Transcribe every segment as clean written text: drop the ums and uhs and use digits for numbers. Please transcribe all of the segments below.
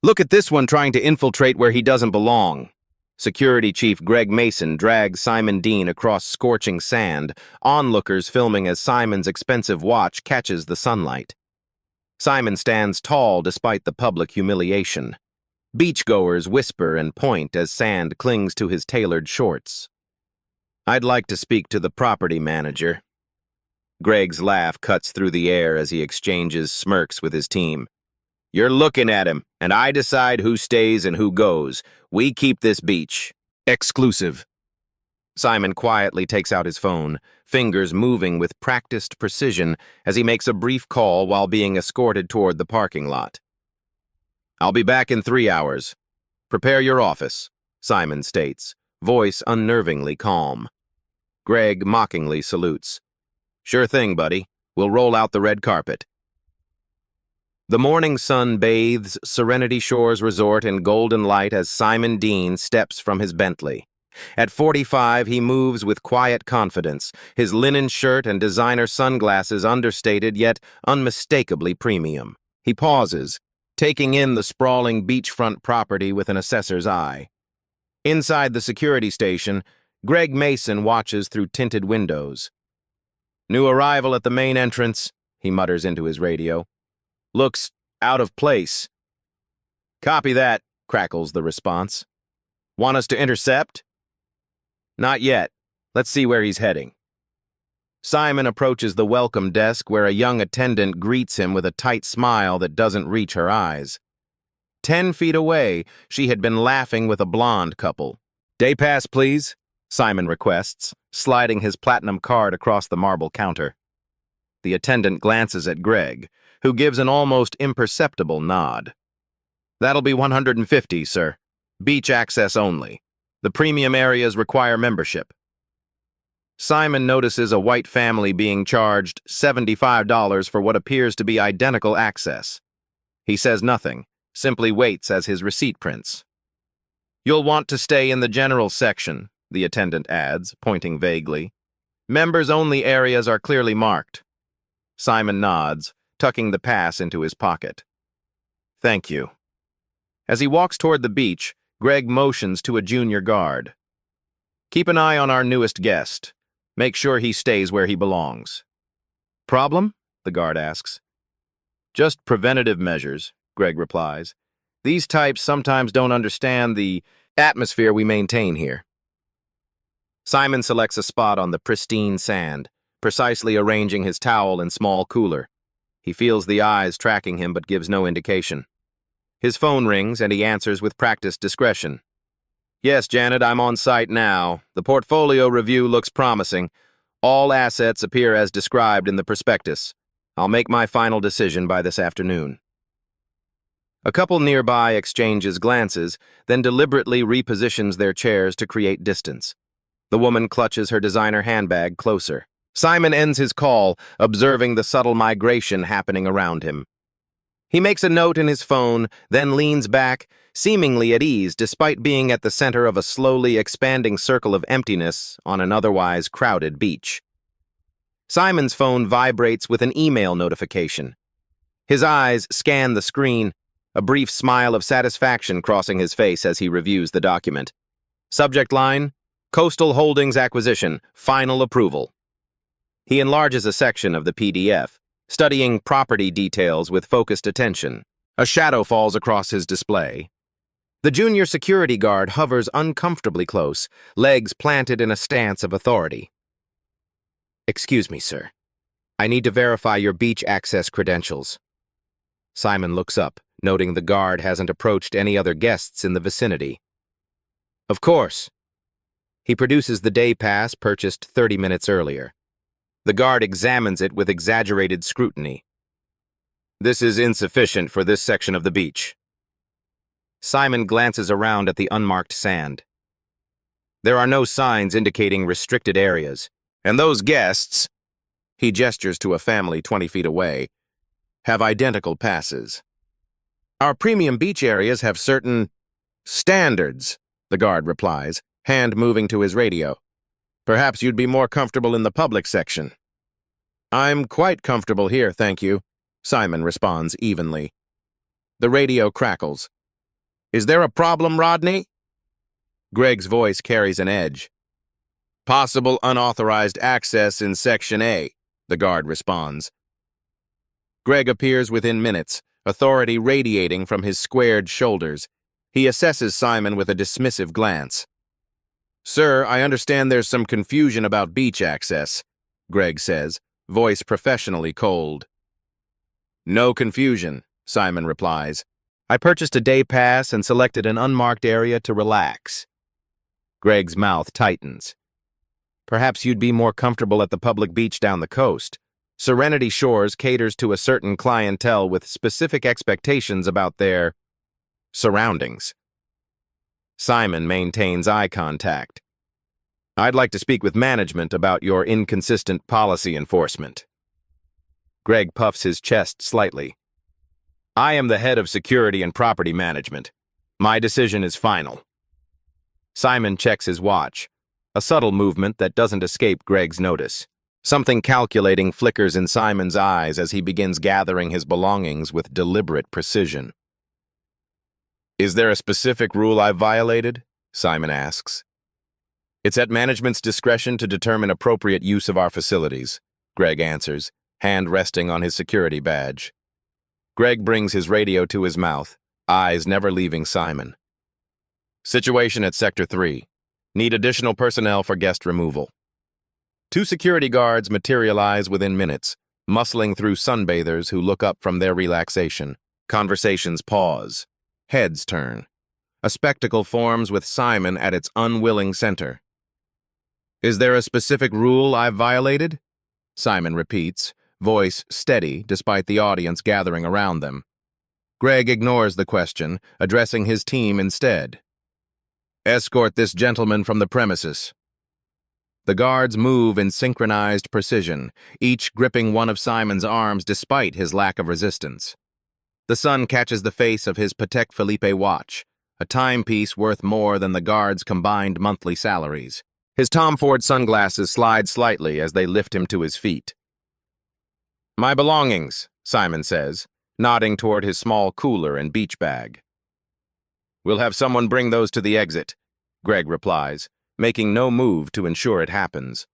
Look at this one trying to infiltrate where he doesn't belong. Security Chief Greg Mason drags Simon Dean across scorching sand, onlookers filming as Simon's expensive watch catches the sunlight. Simon stands tall despite the public humiliation. Beachgoers whisper and point as sand clings to his tailored shorts. "I'd like to speak to the property manager." Greg's laugh cuts through the air as he exchanges smirks with his team. "You're looking at him, and I decide who stays and who goes. We keep this beach. Exclusive." Simon quietly takes out his phone, fingers moving with practiced precision as he makes a brief call while being escorted toward the parking lot. "I'll be back in 3 hours. Prepare your office," Simon states, voice unnervingly calm. Greg mockingly salutes. "Sure thing, buddy. We'll roll out the red carpet." The morning sun bathes Serenity Shores Resort in golden light as Simon Dean steps from his Bentley. At 45, he moves with quiet confidence, his linen shirt and designer sunglasses understated yet unmistakably premium. He pauses, taking in the sprawling beachfront property with an assessor's eye. Inside the security station, Greg Mason watches through tinted windows. "New arrival at the main entrance," he mutters into his radio. "Looks out of place." "Copy that," crackles the response. "Want us to intercept?" "Not yet. Let's see where he's heading." Simon approaches the welcome desk where a young attendant greets him with a tight smile that doesn't reach her eyes. 10 feet away, she had been laughing with a blonde couple. "Day pass, please," Simon requests, sliding his platinum card across the marble counter. The attendant glances at Greg, who gives an almost imperceptible nod. "That'll be $150, sir. Beach access only. The premium areas require membership." Simon notices a white family being charged $75 for what appears to be identical access. He says nothing, simply waits as his receipt prints. "You'll want to stay in the general section," the attendant adds, pointing vaguely. "Members-only areas are clearly marked." Simon nods, tucking the pass into his pocket. "Thank you." As he walks toward the beach, Greg motions to a junior guard. "Keep an eye on our newest guest. Make sure he stays where he belongs." "Problem?" the guard asks. "Just preventative measures," Greg replies. "These types sometimes don't understand the atmosphere we maintain here." Simon selects a spot on the pristine sand, precisely arranging his towel and small cooler. He feels the eyes tracking him but gives no indication. His phone rings and he answers with practiced discretion. "Yes, Janet, I'm on site now. The portfolio review looks promising. All assets appear as described in the prospectus. I'll make my final decision by this afternoon." A couple nearby exchanges glances, then deliberately repositions their chairs to create distance. The woman clutches her designer handbag closer. Simon ends his call, observing the subtle migration happening around him. He makes a note in his phone, then leans back, seemingly at ease despite being at the center of a slowly expanding circle of emptiness on an otherwise crowded beach. Simon's phone vibrates with an email notification. His eyes scan the screen, a brief smile of satisfaction crossing his face as he reviews the document. Subject line: Coastal Holdings Acquisition, Final Approval. He enlarges a section of the PDF, studying property details with focused attention. A shadow falls across his display. The junior security guard hovers uncomfortably close, legs planted in a stance of authority. "Excuse me, sir. I need to verify your beach access credentials." Simon looks up, noting the guard hasn't approached any other guests in the vicinity. "Of course." He produces the day pass purchased 30 minutes earlier. The guard examines it with exaggerated scrutiny. "This is insufficient for this section of the beach." Simon glances around at the unmarked sand. There are no signs indicating restricted areas, and those guests, he gestures to a family 20 feet away, have identical passes. "Our premium beach areas have certain standards," the guard replies, hand moving to his radio. "Perhaps you'd be more comfortable in the public section." "I'm quite comfortable here, thank you," Simon responds evenly. The radio crackles. Is there a problem, Rodney? Greg's voice carries an edge. Possible unauthorized access in Section A, the guard responds. Greg appears within minutes, authority radiating from his squared shoulders. He assesses Simon with a dismissive glance. Sir, I understand there's some confusion about beach access, Greg says, voice professionally cold. No confusion, Simon replies. I purchased a day pass and selected an unmarked area to relax. Greg's mouth tightens. Perhaps you'd be more comfortable at the public beach down the coast. Serenity Shores caters to a certain clientele with specific expectations about their surroundings. Simon maintains eye contact. I'd like to speak with management about your inconsistent policy enforcement. Greg puffs his chest slightly. I am the head of security and property management. My decision is final. Simon checks his watch, a subtle movement that doesn't escape Greg's notice. Something calculating flickers in Simon's eyes as he begins gathering his belongings with deliberate precision. Is there a specific rule I've violated? Simon asks. It's at management's discretion to determine appropriate use of our facilities, Greg answers, hand resting on his security badge. Greg brings his radio to his mouth, eyes never leaving Simon. Situation at Sector 3. Need additional personnel for guest removal. 2 security guards materialize within minutes, muscling through sunbathers who look up from their relaxation. Conversations pause. Heads turn. A spectacle forms with Simon at its unwilling center. Is there a specific rule I've violated? Simon repeats, voice steady despite the audience gathering around them. Greg ignores the question, addressing his team instead. Escort this gentleman from the premises. The guards move in synchronized precision, each gripping one of Simon's arms despite his lack of resistance. The sun catches the face of his Patek Philippe watch, a timepiece worth more than the guards' combined monthly salaries. His Tom Ford sunglasses slide slightly as they lift him to his feet. My belongings, Simon says, nodding toward his small cooler and beach bag. We'll have someone bring those to the exit, Greg replies, making no move to ensure it happens.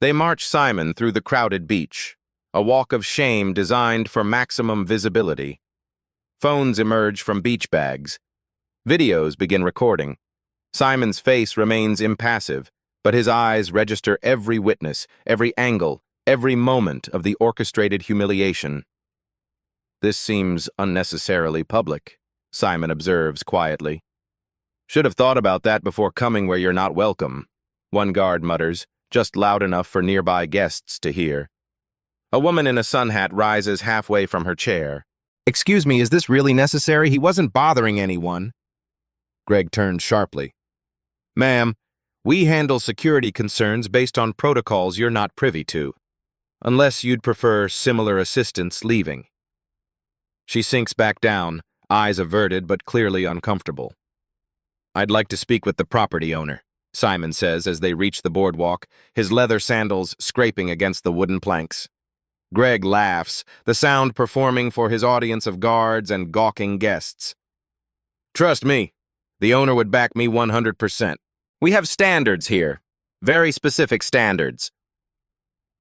They march Simon through the crowded beach, a walk of shame designed for maximum visibility. Phones emerge from beach bags. Videos begin recording. Simon's face remains impassive, but his eyes register every witness, every angle, every moment of the orchestrated humiliation. This seems unnecessarily public, Simon observes quietly. Should have thought about that before coming where you're not welcome, one guard mutters, just loud enough for nearby guests to hear. A woman in a sun hat rises halfway from her chair. Excuse me, is this really necessary? He wasn't bothering anyone. Greg turned sharply. Ma'am, we handle security concerns based on protocols you're not privy to, unless you'd prefer similar assistance leaving. She sinks back down, eyes averted but clearly uncomfortable. I'd like to speak with the property owner, Simon says as they reach the boardwalk, his leather sandals scraping against the wooden planks. Greg laughs, the sound performing for his audience of guards and gawking guests. Trust me, the owner would back me 100%. We have standards here, very specific standards.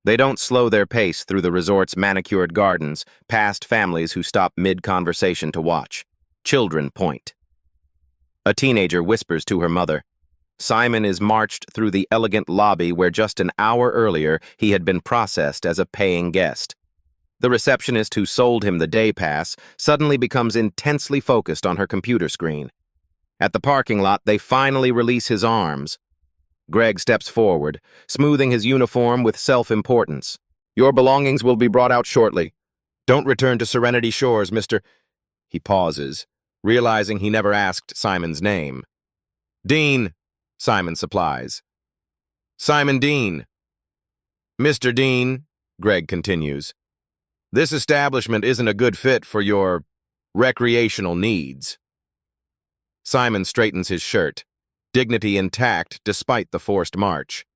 They don't slow their pace through the resort's manicured gardens, past families who stop mid-conversation to watch. Children point. A teenager whispers to her mother. Simon is marched through the elegant lobby where just an hour earlier he had been processed as a paying guest. The receptionist who sold him the day pass suddenly becomes intensely focused on her computer screen. At the parking lot, they finally release his arms. Greg steps forward, smoothing his uniform with self-importance. Your belongings will be brought out shortly. Don't return to Serenity Shores, Mr. He pauses, realizing he never asked Simon's name. Dean, Simon supplies. Simon Dean. Mr. Dean, Greg continues. This establishment isn't a good fit for your recreational needs. Simon straightens his shirt, dignity intact despite the forced march.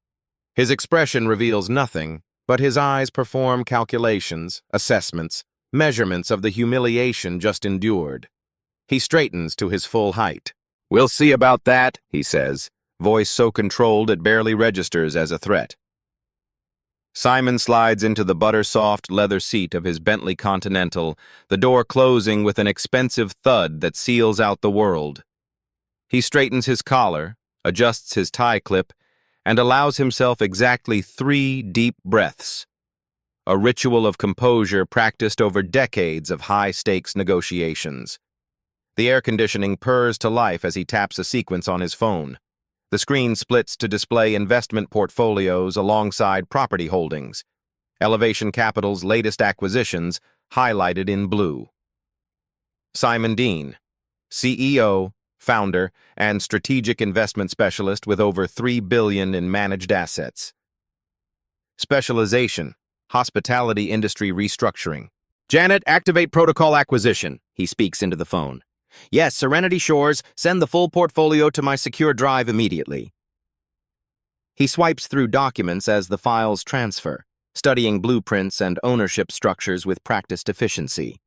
His expression reveals nothing, but his eyes perform calculations, assessments, measurements of the humiliation just endured. He straightens to his full height. "We'll see about that," he says, voice so controlled it barely registers as a threat. Simon slides into the butter-soft leather seat of his Bentley Continental, the door closing with an expensive thud that seals out the world. He straightens his collar, adjusts his tie clip, and allows himself exactly 3 deep breaths, a ritual of composure practiced over decades of high-stakes negotiations. The air conditioning purrs to life as he taps a sequence on his phone. The screen splits to display investment portfolios alongside property holdings, Elevation Capital's latest acquisitions highlighted in blue. Simon Dean, CEO, founder, and strategic investment specialist with over $3 billion in managed assets. Specialization, hospitality industry restructuring. "Janet, activate protocol acquisition," he speaks into the phone. "Yes, Serenity Shores, send the full portfolio to my secure drive immediately." He swipes through documents as the files transfer, studying blueprints and ownership structures with practiced efficiency.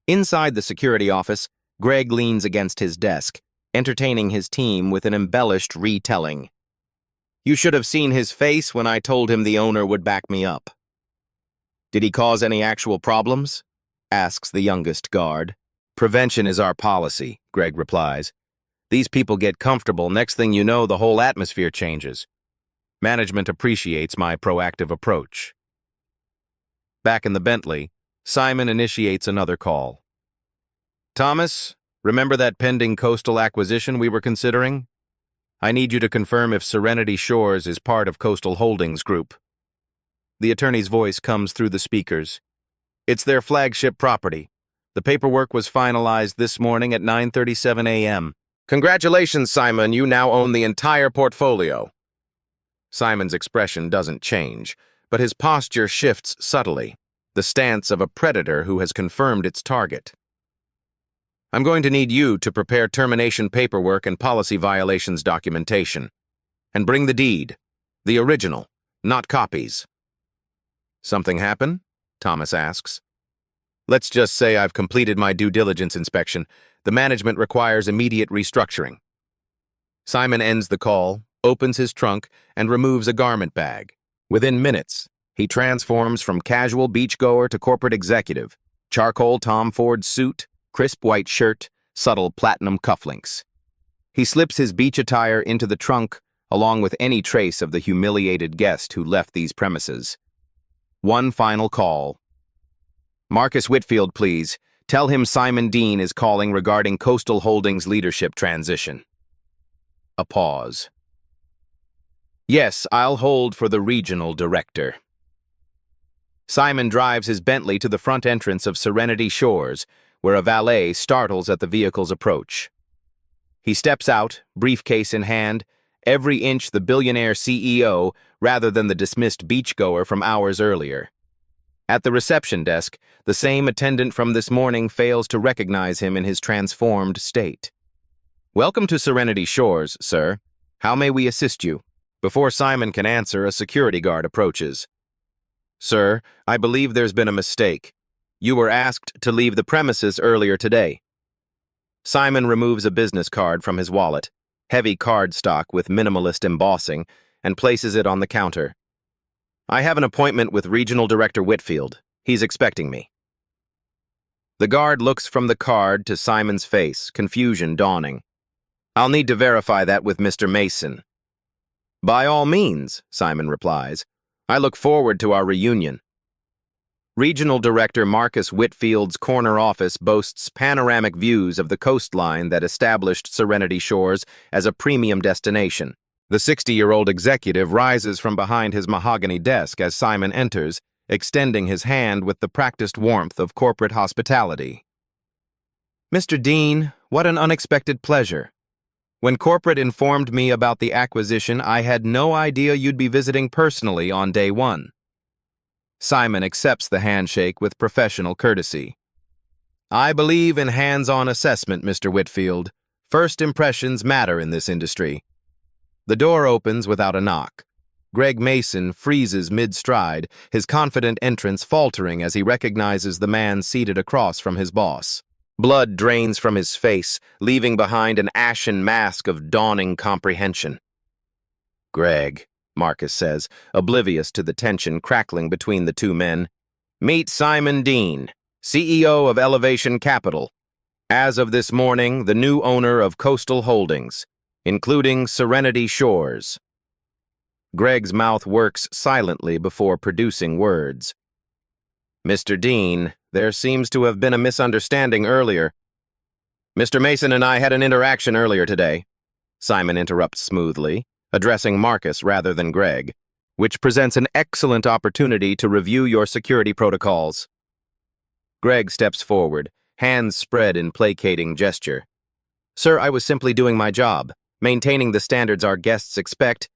Inside the security office, Greg leans against his desk, entertaining his team with an embellished retelling. "You should have seen his face when I told him the owner would back me up." "Did he cause any actual problems?" asks the youngest guard. "Prevention is our policy," Greg replies. "These people get comfortable, next thing you know, the whole atmosphere changes. Management appreciates my proactive approach." Back in the Bentley, Simon initiates another call. "Thomas, remember that pending coastal acquisition we were considering? I need you to confirm if Serenity Shores is part of Coastal Holdings Group." The attorney's voice comes through the speakers. "It's their flagship property. The paperwork was finalized this morning at 9:37 a.m. "Congratulations, Simon, you now own the entire portfolio." Simon's expression doesn't change, but his posture shifts subtly, the stance of a predator who has confirmed its target. "I'm going to need you to prepare termination paperwork and policy violations documentation. And bring the deed, the original, not copies." "Something happen?" Thomas asks. "Let's just say I've completed my due diligence inspection. The management requires immediate restructuring." Simon ends the call, opens his trunk, and removes a garment bag. Within minutes, he transforms from casual beachgoer to corporate executive, charcoal Tom Ford suit, crisp white shirt, subtle platinum cufflinks. He slips his beach attire into the trunk, along with any trace of the humiliated guest who left these premises. One final call. "Marcus Whitfield, please. Tell him Simon Dean is calling regarding Coastal Holdings leadership transition." A pause. "Yes, I'll hold for the regional director." Simon drives his Bentley to the front entrance of Serenity Shores, where a valet startles at the vehicle's approach. He steps out, briefcase in hand, every inch the billionaire CEO rather than the dismissed beachgoer from hours earlier. At the reception desk, the same attendant from this morning fails to recognize him in his transformed state. "Welcome to Serenity Shores, sir. How may we assist you?" Before Simon can answer, a security guard approaches. "Sir, I believe there's been a mistake. You were asked to leave the premises earlier today." Simon removes a business card from his wallet, heavy cardstock with minimalist embossing, and places it on the counter. "I have an appointment with Regional Director Whitfield. He's expecting me." The guard looks from the card to Simon's face, confusion dawning. "I'll need to verify that with Mr. Mason." "By all means," Simon replies. "I look forward to our reunion." Regional Director Marcus Whitfield's corner office boasts panoramic views of the coastline that established Serenity Shores as a premium destination. The 60-year-old executive rises from behind his mahogany desk as Simon enters, extending his hand with the practiced warmth of corporate hospitality. "Mr. Dean, what an unexpected pleasure. When corporate informed me about the acquisition, I had no idea you'd be visiting personally on day one." Simon accepts the handshake with professional courtesy. "I believe in hands-on assessment, Mr. Whitfield. First impressions matter in this industry." The door opens without a knock. Greg Mason freezes mid-stride, his confident entrance faltering as he recognizes the man seated across from his boss. Blood drains from his face, leaving behind an ashen mask of dawning comprehension. "Greg," Marcus says, oblivious to the tension crackling between the two men. "Meet Simon Dean, CEO of Elevation Capital. As of this morning, the new owner of Coastal Holdings, including Serenity Shores." Greg's mouth works silently before producing words. "Mr. Dean, there seems to have been a misunderstanding earlier." "Mr. Mason and I had an interaction earlier today," Simon interrupts smoothly, addressing Marcus rather than Greg, "which presents an excellent opportunity to review your security protocols." Greg steps forward, hands spread in placating gesture. "Sir, I was simply doing my job, maintaining the standards our guests expect."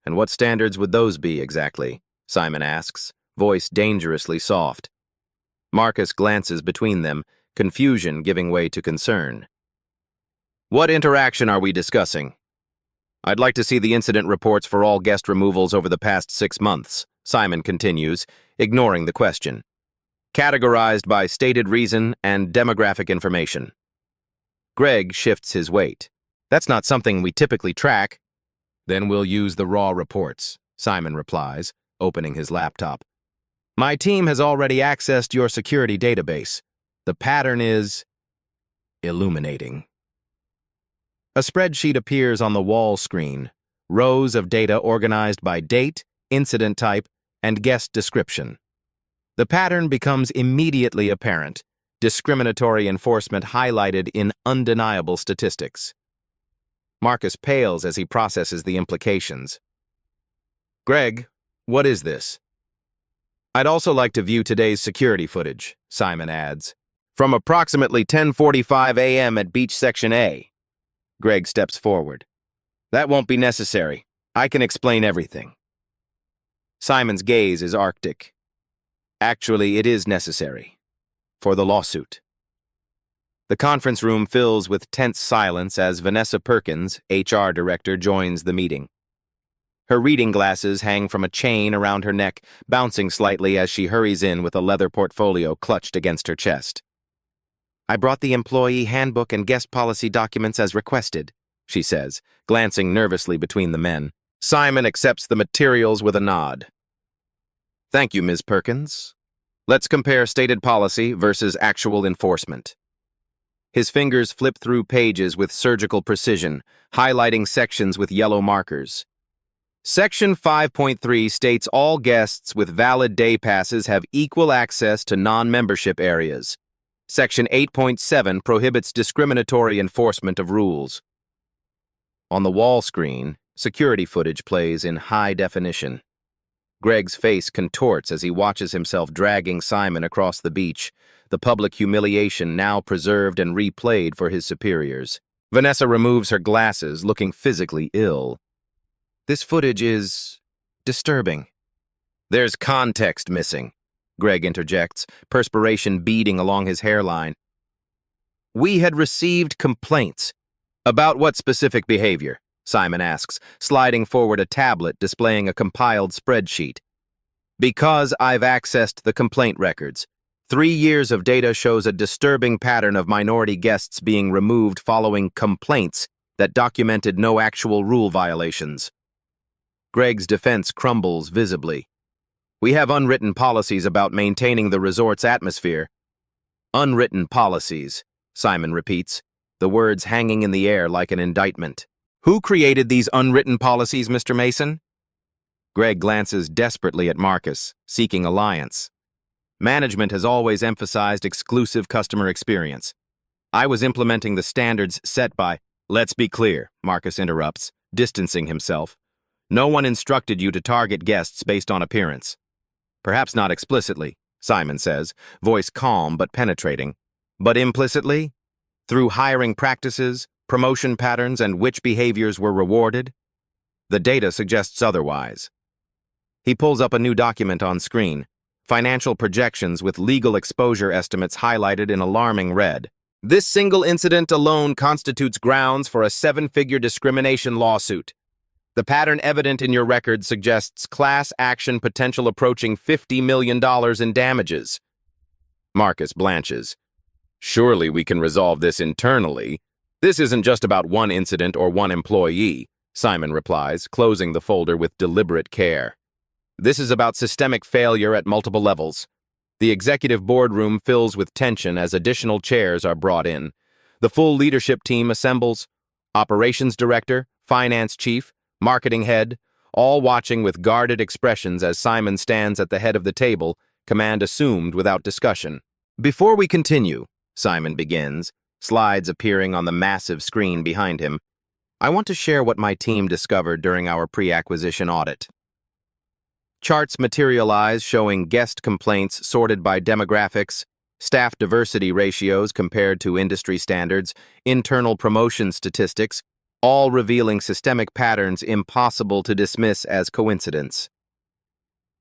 "And what standards would those be, exactly?" Simon asks, voice dangerously soft. Marcus glances between them, confusion giving way to concern. "What interaction are we discussing?" "I'd like to see the incident reports for all guest removals over the past 6 months," Simon continues, ignoring the question. "Categorized by stated reason and demographic information." Greg shifts his weight. "That's not something we typically track." "Then we'll use the raw reports," Simon replies, opening his laptop. "My team has already accessed your security database. The pattern is illuminating." A spreadsheet appears on the wall screen, rows of data organized by date, incident type, and guest description. The pattern becomes immediately apparent, discriminatory enforcement highlighted in undeniable statistics. Marcus pales as he processes the implications. "Greg, what is this?" "I'd also like to view today's security footage," Simon adds. "From approximately 10:45 a.m. at Beach Section A." Greg steps forward. "That won't be necessary. I can explain everything." Simon's gaze is arctic. "Actually, it is necessary. For the lawsuit." The conference room fills with tense silence as Vanessa Perkins, HR director, joins the meeting. Her reading glasses hang from a chain around her neck, bouncing slightly as she hurries in with a leather portfolio clutched against her chest. "I brought the employee handbook and guest policy documents as requested," she says, glancing nervously between the men. Simon accepts the materials with a nod. "Thank you, Ms. Perkins. Let's compare stated policy versus actual enforcement." His fingers flip through pages with surgical precision, highlighting sections with yellow markers. Section 5.3 states all guests with valid day passes have equal access to non-membership areas. Section 8.7 prohibits discriminatory enforcement of rules. On the wall screen, security footage plays in high definition. Greg's face contorts as he watches himself dragging Simon across the beach, the public humiliation now preserved and replayed for his superiors. Vanessa removes her glasses, looking physically ill. "This footage is disturbing." "There's context missing," Greg interjects, perspiration beading along his hairline. "We had received complaints." "About what specific behavior?" Simon asks, sliding forward a tablet displaying a compiled spreadsheet. "Because I've accessed the complaint records. 3 years of data shows a disturbing pattern of minority guests being removed following complaints that documented no actual rule violations." Greg's defense crumbles visibly. "We have unwritten policies about maintaining the resort's atmosphere." "Unwritten policies," Simon repeats, the words hanging in the air like an indictment. "Who created these unwritten policies, Mr. Mason?" Greg glances desperately at Marcus, seeking alliance. "Management has always emphasized exclusive customer experience. I was implementing the standards set by—" "Let's be clear," Marcus interrupts, distancing himself. "No one instructed you to target guests based on appearance." "Perhaps not explicitly," Simon says, voice calm but penetrating. "But implicitly? Through hiring practices, promotion patterns, and which behaviors were rewarded? The data suggests otherwise." He pulls up a new document on screen, financial projections with legal exposure estimates highlighted in alarming red. "This single incident alone constitutes grounds for a 7-figure discrimination lawsuit. The pattern evident in your record suggests class action potential approaching $50 million in damages." Marcus blanches. Surely we can resolve this internally. This isn't just about one incident or one employee, Simon replies, closing the folder with deliberate care. This is about systemic failure at multiple levels. The executive boardroom fills with tension as additional chairs are brought in. The full leadership team assembles, operations director, finance chief, marketing head, all watching with guarded expressions as Simon stands at the head of the table, command assumed without discussion. Before we continue, Simon begins, slides appearing on the massive screen behind him, I want to share what my team discovered during our pre-acquisition audit. Charts materialize showing guest complaints sorted by demographics, staff diversity ratios compared to industry standards, internal promotion statistics, all revealing systemic patterns impossible to dismiss as coincidence.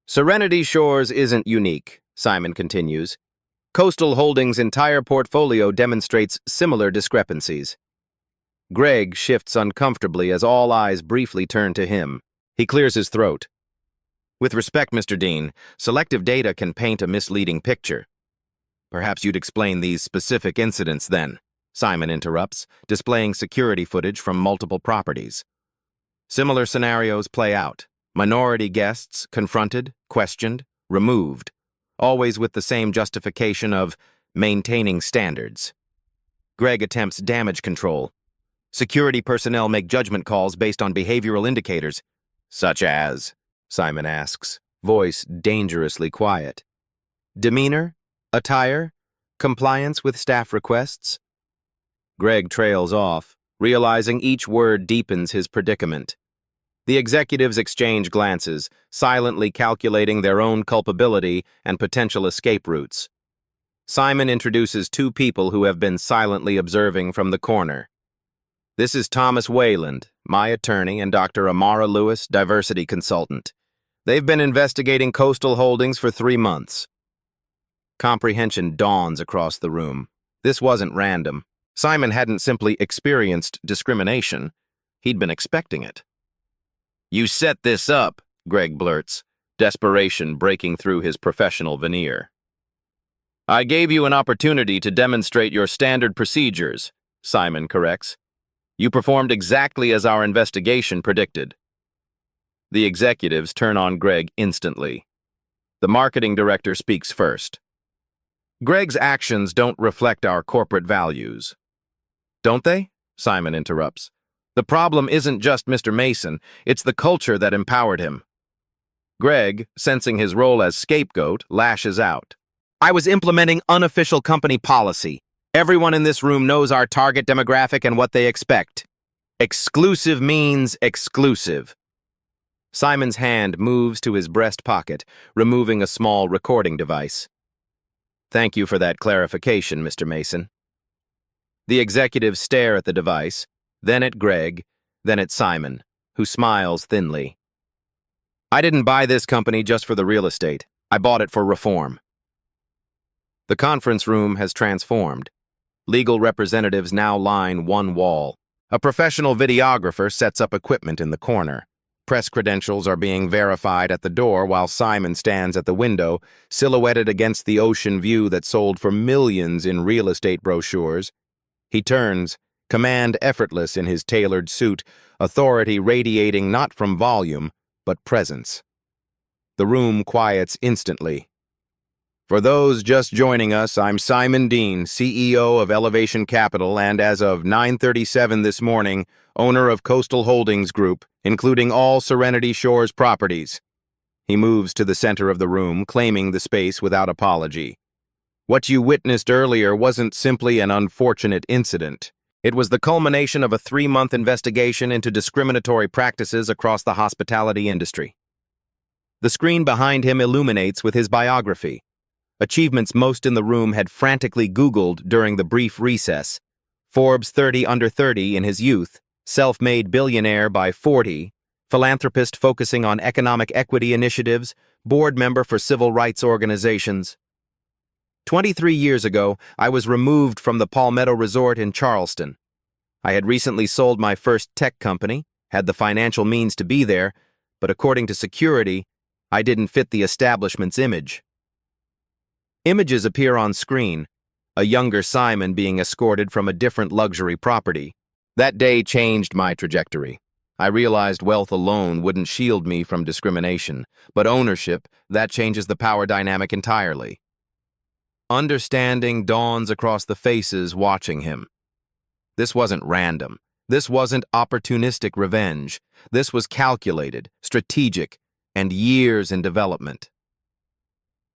Serenity Shores isn't unique, Simon continues. Coastal Holdings' entire portfolio demonstrates similar discrepancies. Greg shifts uncomfortably as all eyes briefly turn to him. He clears his throat. With respect, Mr. Dean, selective data can paint a misleading picture. Perhaps you'd explain these specific incidents then, Simon interrupts, displaying security footage from multiple properties. Similar scenarios play out. Minority guests confronted, questioned, removed, always with the same justification of maintaining standards. Greg attempts damage control. Security personnel make judgment calls based on behavioral indicators, such as, Simon asks, voice dangerously quiet. Demeanor? Attire? Compliance with staff requests? Greg trails off, realizing each word deepens his predicament. The executives exchange glances, silently calculating their own culpability and potential escape routes. Simon introduces two people who have been silently observing from the corner. This is Thomas Wayland, my attorney, and Dr. Amara Lewis, diversity consultant. They've been investigating Coastal Holdings for 3 months. Comprehension dawns across the room. This wasn't random. Simon hadn't simply experienced discrimination. He'd been expecting it. You set this up, Greg blurts, desperation breaking through his professional veneer. I gave you an opportunity to demonstrate your standard procedures, Simon corrects. You performed exactly as our investigation predicted. The executives turn on Greg instantly. The marketing director speaks first. Greg's actions don't reflect our corporate values. Don't they? Simon interrupts. The problem isn't just Mr. Mason, it's the culture that empowered him. Greg, sensing his role as scapegoat, lashes out. I was implementing unofficial company policy. Everyone in this room knows our target demographic and what they expect. Exclusive means exclusive. Simon's hand moves to his breast pocket, removing a small recording device. Thank you for that clarification, Mr. Mason. The executives stare at the device, then at Greg, then at Simon, who smiles thinly. I didn't buy this company just for the real estate. I bought it for reform. The conference room has transformed. Legal representatives now line one wall. A professional videographer sets up equipment in the corner. Press credentials are being verified at the door while Simon stands at the window, silhouetted against the ocean view that sold for millions in real estate brochures. He turns, command effortless in his tailored suit, authority radiating not from volume, but presence. The room quiets instantly. For those just joining us, I'm Simon Dean, CEO of Elevation Capital and as of 9:37 this morning, owner of Coastal Holdings Group, including all Serenity Shores properties. He moves to the center of the room, claiming the space without apology. What you witnessed earlier wasn't simply an unfortunate incident. It was the culmination of a 3-month investigation into discriminatory practices across the hospitality industry. The screen behind him illuminates with his biography. Achievements most in the room had frantically Googled during the brief recess. Forbes 30 under 30 in his youth, self-made billionaire by 40, philanthropist focusing on economic equity initiatives, board member for civil rights organizations. 23 years ago, I was removed from the Palmetto Resort in Charleston. I had recently sold my first tech company, had the financial means to be there, but according to security, I didn't fit the establishment's image. Images appear on screen. a younger Simon being escorted from a different luxury property. That day changed my trajectory. I realized wealth alone wouldn't shield me from discrimination, but ownership, that changes the power dynamic entirely. Understanding dawns across the faces watching him. This wasn't random. This wasn't opportunistic revenge. This was calculated, strategic, and years in development.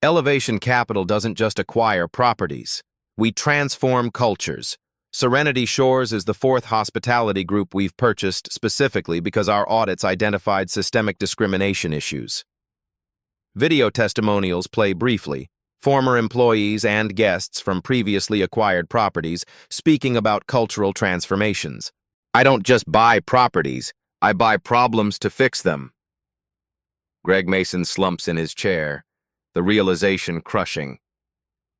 Elevation Capital doesn't just acquire properties. We transform cultures. Serenity Shores is the fourth hospitality group we've purchased specifically because our audits identified systemic discrimination issues. Video testimonials play briefly, former employees and guests from previously acquired properties speaking about cultural transformations. I don't just buy properties, I buy problems to fix them. Greg Mason slumps in his chair, the realization crushing.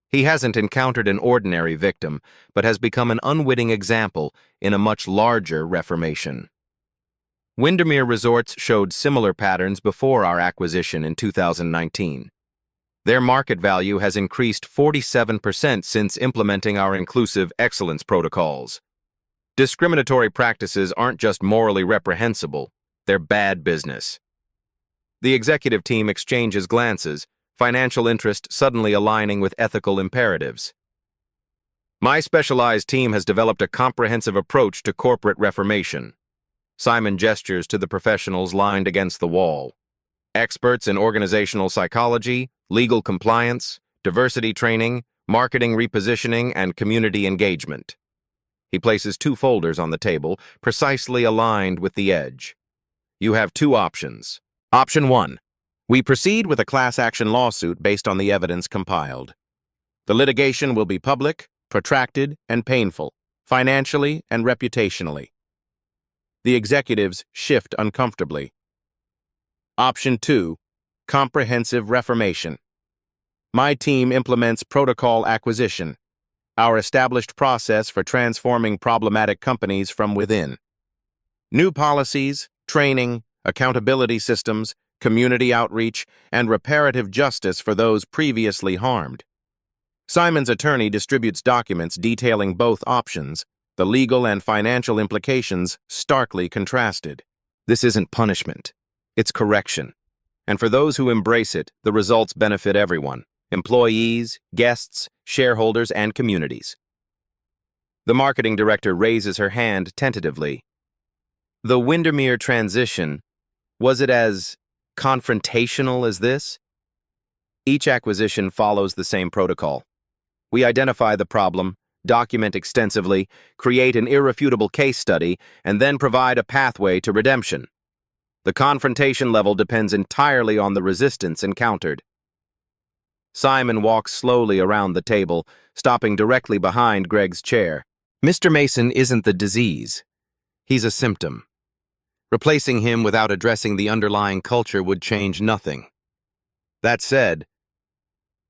He hasn't encountered an ordinary victim, but has become an unwitting example in a much larger reformation. Windermere Resorts showed similar patterns before our acquisition in 2019. Their market value has increased 47% since implementing our inclusive excellence protocols. Discriminatory practices aren't just morally reprehensible, they're bad business. The executive team exchanges glances, financial interest suddenly aligning with ethical imperatives. My specialized team has developed a comprehensive approach to corporate reformation. Simon gestures to the professionals lined against the wall. Experts in organizational psychology, legal compliance, diversity training, marketing repositioning, and community engagement. He places two folders on the table, precisely aligned with the edge. You have two options. Option 1. We proceed with a class action lawsuit based on the evidence compiled. The litigation will be public, protracted, and painful, financially and reputationally. The executives shift uncomfortably. Option 2. Comprehensive reformation. My team implements protocol acquisition, our established process for transforming problematic companies from within. New policies, training, accountability systems, community outreach, and reparative justice for those previously harmed. Simon's attorney distributes documents detailing both options, the legal and financial implications starkly contrasted. This isn't punishment, it's correction. And for those who embrace it, the results benefit everyone: employees, guests, shareholders, and communities. The marketing director raises her hand tentatively. The Windermere transition, was it as confrontational as this? Each acquisition follows the same protocol. We identify the problem, document extensively, create an irrefutable case study, and then provide a pathway to redemption. The confrontation level depends entirely on the resistance encountered. Simon walks slowly around the table, stopping directly behind Greg's chair. Mr. Mason isn't the disease. He's a symptom. Replacing him without addressing the underlying culture would change nothing. That said,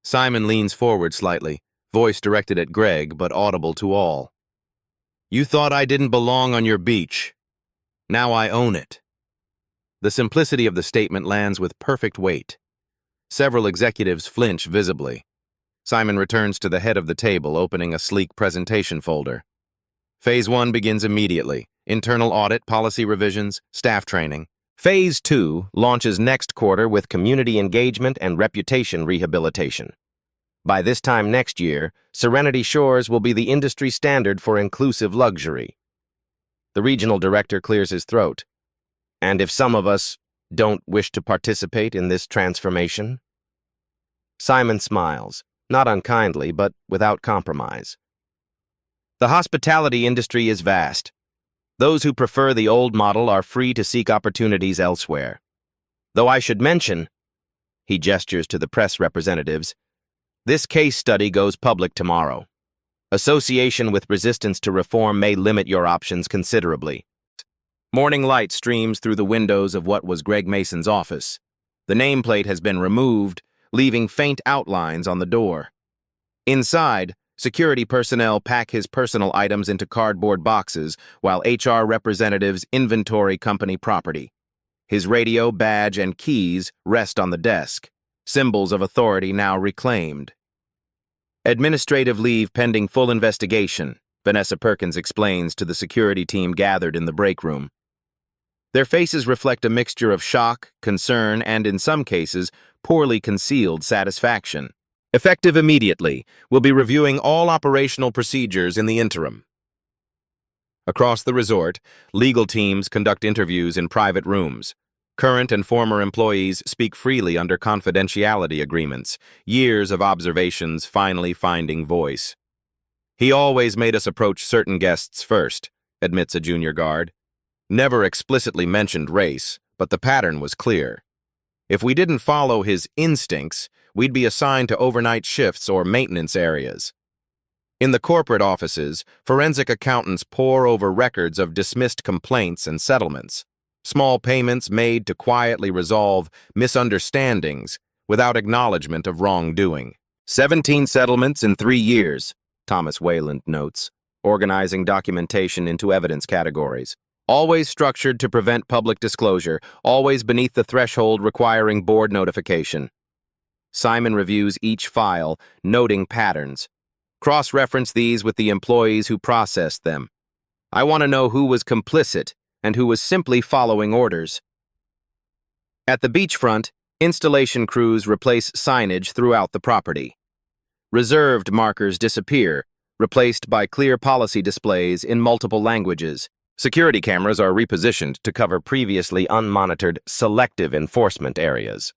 Simon leans forward slightly, voice directed at Greg but audible to all. You thought I didn't belong on your beach. Now I own it. The simplicity of the statement lands with perfect weight. Several executives flinch visibly. Simon returns to the head of the table, opening a sleek presentation folder. Phase 1 begins immediately. Internal audit, policy revisions, staff training. Phase 2 launches next quarter with community engagement and reputation rehabilitation. By this time next year, Serenity Shores will be the industry standard for inclusive luxury. The regional director clears his throat. And if some of us don't wish to participate in this transformation? Simon smiles, not unkindly, but without compromise. The hospitality industry is vast. Those who prefer the old model are free to seek opportunities elsewhere. Though I should mention, he gestures to the press representatives, this case study goes public tomorrow. Association with resistance to reform may limit your options considerably. Morning light streams through the windows of what was Greg Mason's office. The nameplate has been removed, leaving faint outlines on the door. Inside, security personnel pack his personal items into cardboard boxes while HR representatives inventory company property. His radio, badge, and keys rest on the desk, symbols of authority now reclaimed. Administrative leave pending full investigation, Vanessa Perkins explains to the security team gathered in the break room. Their faces reflect a mixture of shock, concern, and in some cases, poorly concealed satisfaction. Effective immediately, we'll be reviewing all operational procedures in the interim. Across the resort, legal teams conduct interviews in private rooms. Current and former employees speak freely under confidentiality agreements, years of observations finally finding voice. "He always made us approach certain guests first," admits a junior guard. "Never explicitly mentioned race, but the pattern was clear. If we didn't follow his instincts, we'd be assigned to overnight shifts or maintenance areas." In the corporate offices, forensic accountants pore over records of dismissed complaints and settlements, small payments made to quietly resolve misunderstandings without acknowledgement of wrongdoing. 17 settlements in 3 years, Thomas Wayland notes, organizing documentation into evidence categories. Always structured to prevent public disclosure, always beneath the threshold requiring board notification. Simon reviews each file, noting patterns. Cross-reference these with the employees who processed them. "I want to know who was complicit and who was simply following orders." At the beachfront, installation crews replace signage throughout the property. Reserved markers disappear, replaced by clear policy displays in multiple languages. Security cameras are repositioned to cover previously unmonitored selective enforcement areas.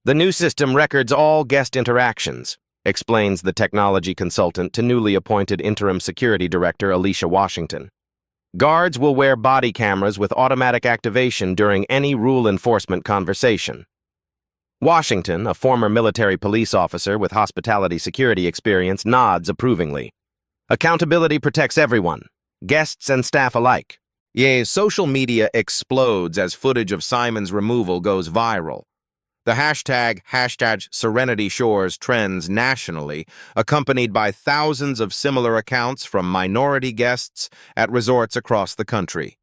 "The new system records all guest interactions," explains the technology consultant to newly appointed interim security director Alicia Washington. "Guards will wear body cameras with automatic activation during any rule enforcement conversation." Washington, a former military police officer with hospitality security experience, nods approvingly. "Accountability protects everyone, guests and staff alike." Social media explodes as footage of Simon's removal goes viral. The hashtag Serenity Shores trends nationally, accompanied by thousands of similar accounts from minority guests at resorts across the country.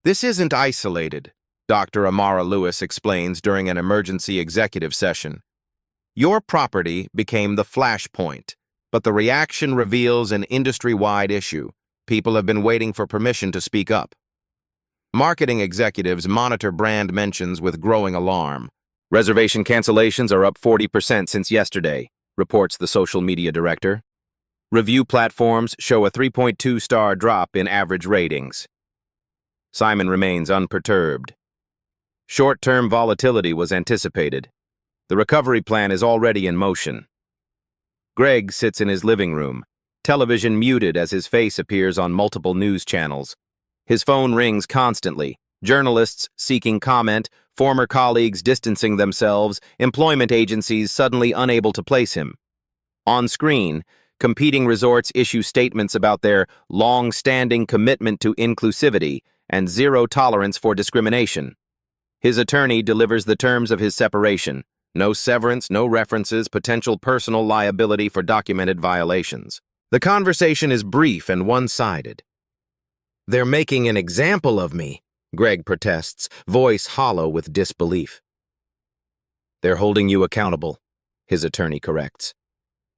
"This isn't isolated," Dr. Amara Lewis explains during an emergency executive session. "Your property became the flashpoint, but the reaction reveals an industry-wide issue. People have been waiting for permission to speak up." Marketing executives monitor brand mentions with growing alarm. "Reservation cancellations are up 40% since yesterday," reports the social media director. Review platforms show a 3.2-star drop in average ratings. Simon remains unperturbed. Short-term volatility was anticipated. The recovery plan is already in motion. Greg sits in his living room, television muted as his face appears on multiple news channels. His phone rings constantly, journalists seeking comment, former colleagues distancing themselves, employment agencies suddenly unable to place him. On screen, competing resorts issue statements about their long-standing commitment to inclusivity and zero tolerance for discrimination. His attorney delivers the terms of his separation: no severance, no references, potential personal liability for documented violations. The conversation is brief and one-sided. "They're making an example of me," Greg protests, voice hollow with disbelief. "They're holding you accountable," his attorney corrects.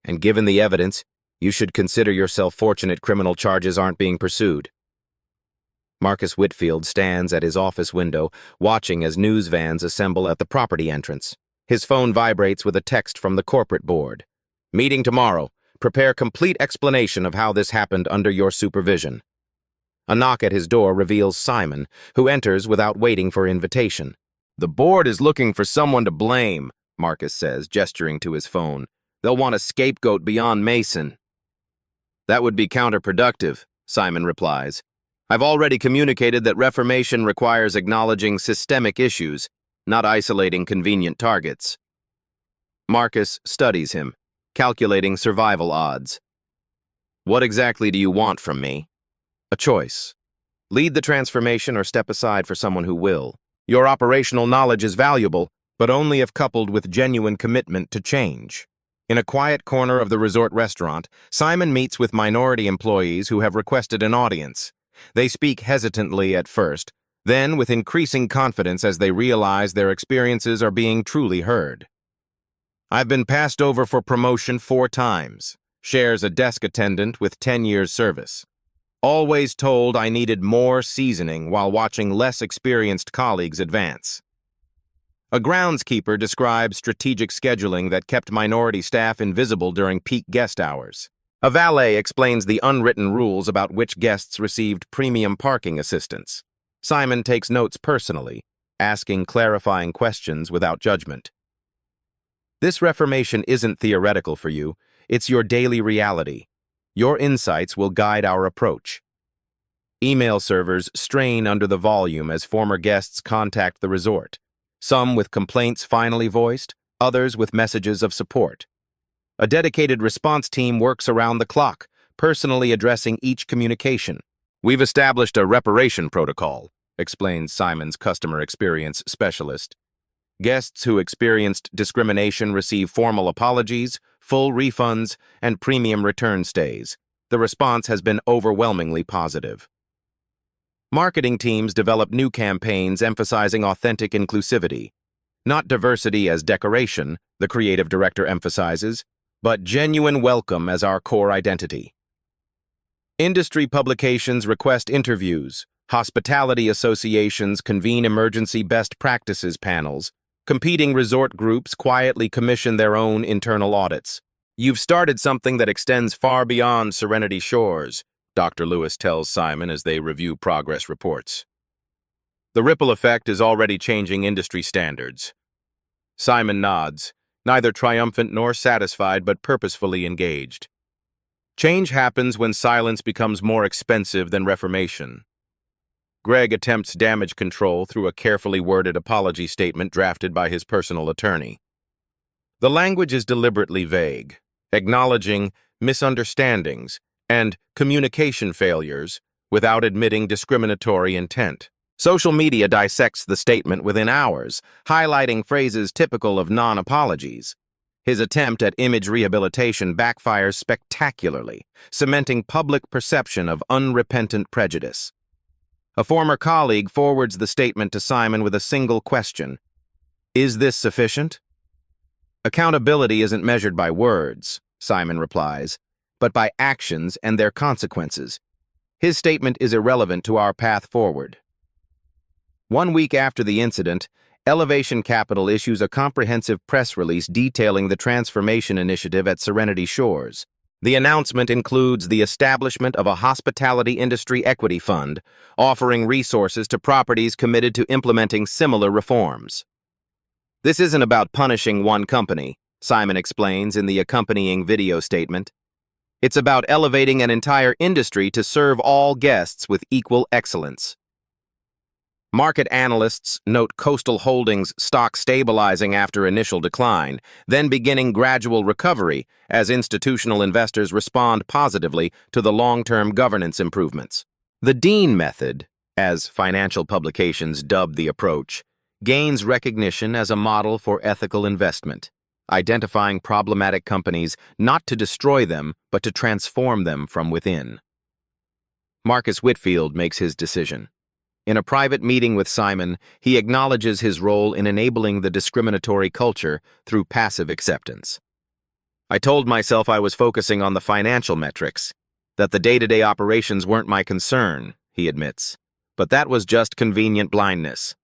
"And given the evidence, you should consider yourself fortunate criminal charges aren't being pursued." Marcus Whitfield stands at his office window, watching as news vans assemble at the property entrance. His phone vibrates with a text from the corporate board. "Meeting tomorrow. Prepare complete explanation of how this happened under your supervision." A knock at his door reveals Simon, who enters without waiting for invitation. "The board is looking for someone to blame," Marcus says, gesturing to his phone. "They'll want a scapegoat beyond Mason." "That would be counterproductive," Simon replies. "I've already communicated that reformation requires acknowledging systemic issues, not isolating convenient targets." Marcus studies him, calculating survival odds. "What exactly do you want from me?" "A choice. Lead the transformation or step aside for someone who will. Your operational knowledge is valuable, but only if coupled with genuine commitment to change." In a quiet corner of the resort restaurant, Simon meets with minority employees who have requested an audience. They speak hesitantly at first, then with increasing confidence as they realize their experiences are being truly heard. "I've been passed over for promotion 4 times. Shares a desk attendant with 10 years service. Always told I needed more seasoning while watching less experienced colleagues advance. A groundskeeper describes strategic scheduling that kept minority staff invisible during peak guest hours. A valet explains the unwritten rules about which guests received premium parking assistance. Simon takes notes personally, asking clarifying questions without judgment. This reformation isn't theoretical for you, it's your daily reality. Your insights will guide our approach. Email servers strain under the volume as former guests contact the resort, some with complaints finally voiced, others with messages of support. A dedicated response team works around the clock, personally addressing each communication. We've established a reparation protocol, explains Simon's customer experience specialist. Guests who experienced discrimination receive formal apologies, full refunds, and premium return stays. The response has been overwhelmingly positive. Marketing teams develop new campaigns emphasizing authentic inclusivity. Not diversity as decoration, the creative director emphasizes, but genuine welcome as our core identity. Industry publications request interviews, hospitality associations convene emergency best practices panels, competing resort groups quietly commission their own internal audits. You've started something that extends far beyond Serenity Shores, Dr. Lewis tells Simon as they review progress reports. The ripple effect is already changing industry standards. Simon nods, neither triumphant nor satisfied but purposefully engaged. Change happens when silence becomes more expensive than reformation. Greg attempts damage control through a carefully worded apology statement drafted by his personal attorney. The language is deliberately vague, acknowledging misunderstandings and communication failures without admitting discriminatory intent. Social media dissects the statement within hours, highlighting phrases typical of non-apologies. His attempt at image rehabilitation backfires spectacularly, cementing public perception of unrepentant prejudice. A former colleague forwards the statement to Simon with a single question. Is this sufficient? Accountability isn't measured by words, Simon replies, but by actions and their consequences. His statement is irrelevant to our path forward. 1 week after the incident, Elevation Capital issues a comprehensive press release detailing the transformation initiative at Serenity Shores. The announcement includes the establishment of a hospitality industry equity fund, offering resources to properties committed to implementing similar reforms. This isn't about punishing one company, Simon explains in the accompanying video statement. It's about elevating an entire industry to serve all guests with equal excellence. Market analysts note Coastal Holdings stock stabilizing after initial decline, then beginning gradual recovery as institutional investors respond positively to the long-term governance improvements. The Dean method, as financial publications dubbed the approach, gains recognition as a model for ethical investment, identifying problematic companies not to destroy them but to transform them from within. Marcus Whitfield makes his decision. In a private meeting with Simon, he acknowledges his role in enabling the discriminatory culture through passive acceptance. I told myself I was focusing on the financial metrics, that the day-to-day operations weren't my concern, he admits. But that was just convenient blindness.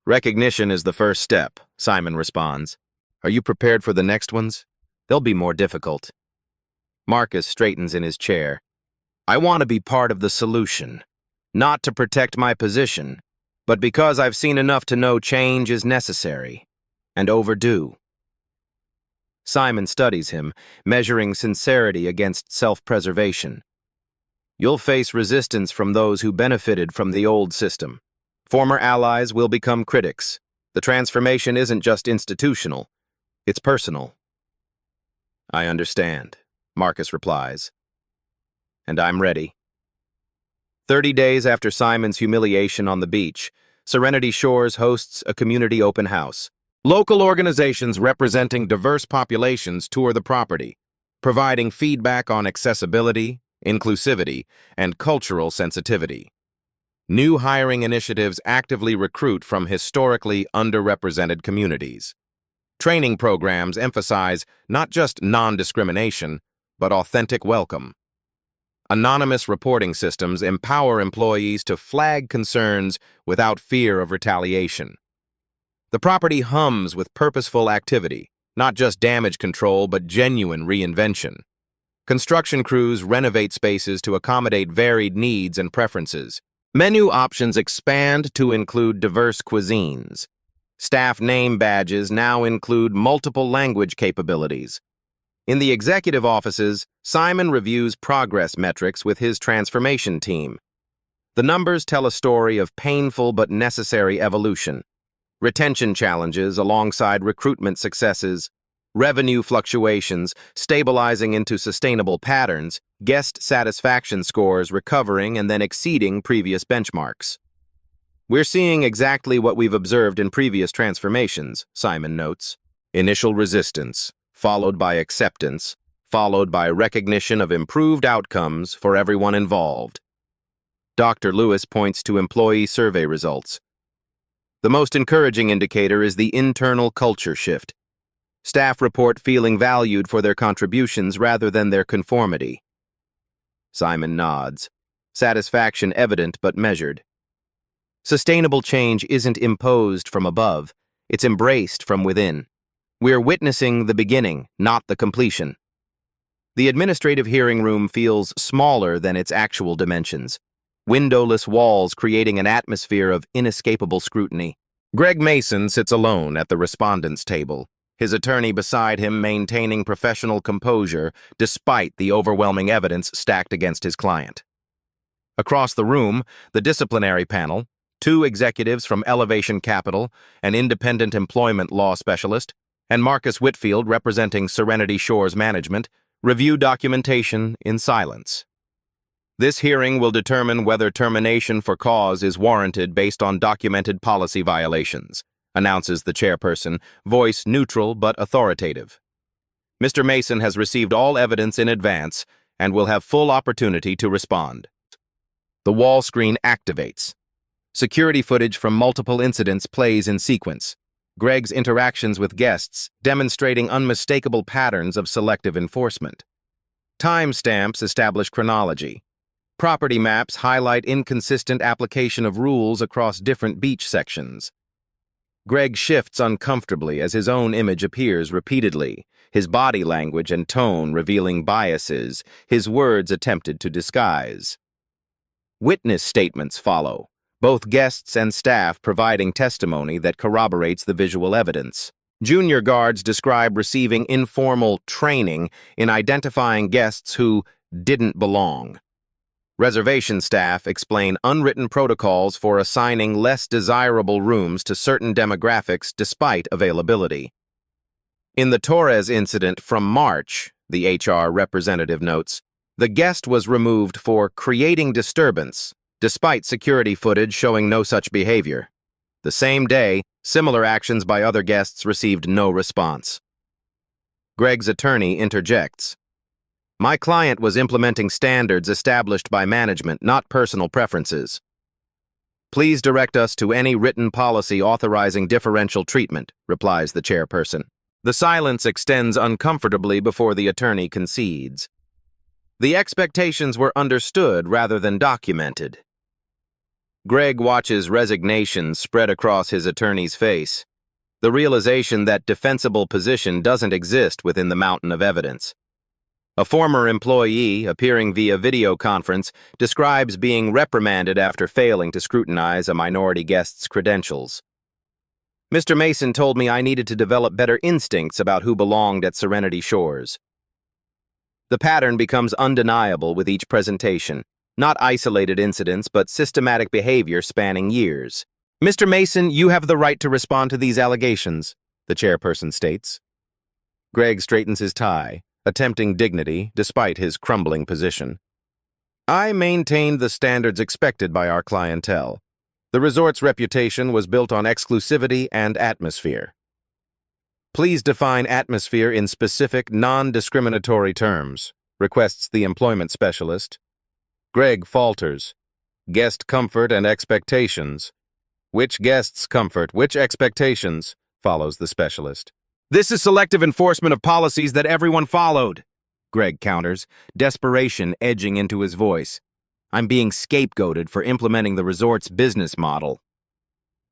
Recognition is the first step, Simon responds. Are you prepared for the next ones? They'll be more difficult. Marcus straightens in his chair. I want to be part of the solution. Not to protect my position, but because I've seen enough to know change is necessary and overdue. Simon studies him, measuring sincerity against self-preservation. You'll face resistance from those who benefited from the old system. Former allies will become critics. The transformation isn't just institutional, it's personal. I understand, Marcus replies. And I'm ready. 30 days after Simon's humiliation on the beach, Serenity Shores hosts a community open house. Local organizations representing diverse populations tour the property, providing feedback on accessibility, inclusivity, and cultural sensitivity. New hiring initiatives actively recruit from historically underrepresented communities. Training programs emphasize not just non-discrimination, but authentic welcome. Anonymous reporting systems empower employees to flag concerns without fear of retaliation. The property hums with purposeful activity, not just damage control, but genuine reinvention. Construction crews renovate spaces to accommodate varied needs and preferences. Menu options expand to include diverse cuisines. Staff name badges now include multiple language capabilities. In the executive offices, Simon reviews progress metrics with his transformation team. The numbers tell a story of painful but necessary evolution. Retention challenges alongside recruitment successes, revenue fluctuations stabilizing into sustainable patterns, guest satisfaction scores recovering and then exceeding previous benchmarks. We're seeing exactly what we've observed in previous transformations, Simon notes. Initial resistance, followed by acceptance, followed by recognition of improved outcomes for everyone involved. Dr. Lewis points to employee survey results. The most encouraging indicator is the internal culture shift. Staff report feeling valued for their contributions rather than their conformity. Simon nods, satisfaction evident but measured. Sustainable change isn't imposed from above, it's embraced from within. We're witnessing the beginning, not the completion. The administrative hearing room feels smaller than its actual dimensions, windowless walls creating an atmosphere of inescapable scrutiny. Greg Mason sits alone at the respondents' table, his attorney beside him maintaining professional composure despite the overwhelming evidence stacked against his client. Across the room, the disciplinary panel, 2 executives from Elevation Capital, an independent employment law specialist, and Marcus Whitfield representing Serenity Shores Management, review documentation in silence. This hearing will determine whether termination for cause is warranted based on documented policy violations, announces the chairperson, voice neutral but authoritative. Mr. Mason has received all evidence in advance and will have full opportunity to respond. The wall screen activates. Security footage from multiple incidents plays in sequence. Greg's interactions with guests demonstrating unmistakable patterns of selective enforcement. Timestamps establish chronology. Property maps highlight inconsistent application of rules across different beach sections. Greg shifts uncomfortably as his own image appears repeatedly, his body language and tone revealing biases, his words attempted to disguise. Witness statements follow, both guests and staff providing testimony that corroborates the visual evidence. Junior guards describe receiving informal training in identifying guests who didn't belong. Reservation staff explain unwritten protocols for assigning less desirable rooms to certain demographics despite availability. In the Torres incident from March, the HR representative notes, the guest was removed for creating disturbance, despite security footage showing no such behavior. The same day, similar actions by other guests received no response. Greg's attorney interjects. My client was implementing standards established by management, not personal preferences. Please direct us to any written policy authorizing differential treatment, replies the chairperson. The silence extends uncomfortably before the attorney concedes. The expectations were understood rather than documented. Greg watches resignation spread across his attorney's face, the realization that defensible position doesn't exist within the mountain of evidence. A former employee, appearing via video conference, describes being reprimanded after failing to scrutinize a minority guest's credentials. Mr. Mason told me I needed to develop better instincts about who belonged at Serenity Shores. The pattern becomes undeniable with each presentation. Not isolated incidents, but systematic behavior spanning years. Mr. Mason, you have the right to respond to these allegations, the chairperson states. Greg straightens his tie, attempting dignity despite his crumbling position. I maintained the standards expected by our clientele. The resort's reputation was built on exclusivity and atmosphere. Please define atmosphere in specific, non-discriminatory terms, requests the employment specialist. Greg falters. Guest comfort and expectations. Which guests' comfort, which expectations, follows the specialist. This is selective enforcement of policies that everyone followed. Greg counters, desperation edging into his voice. I'm being scapegoated for implementing the resort's business model.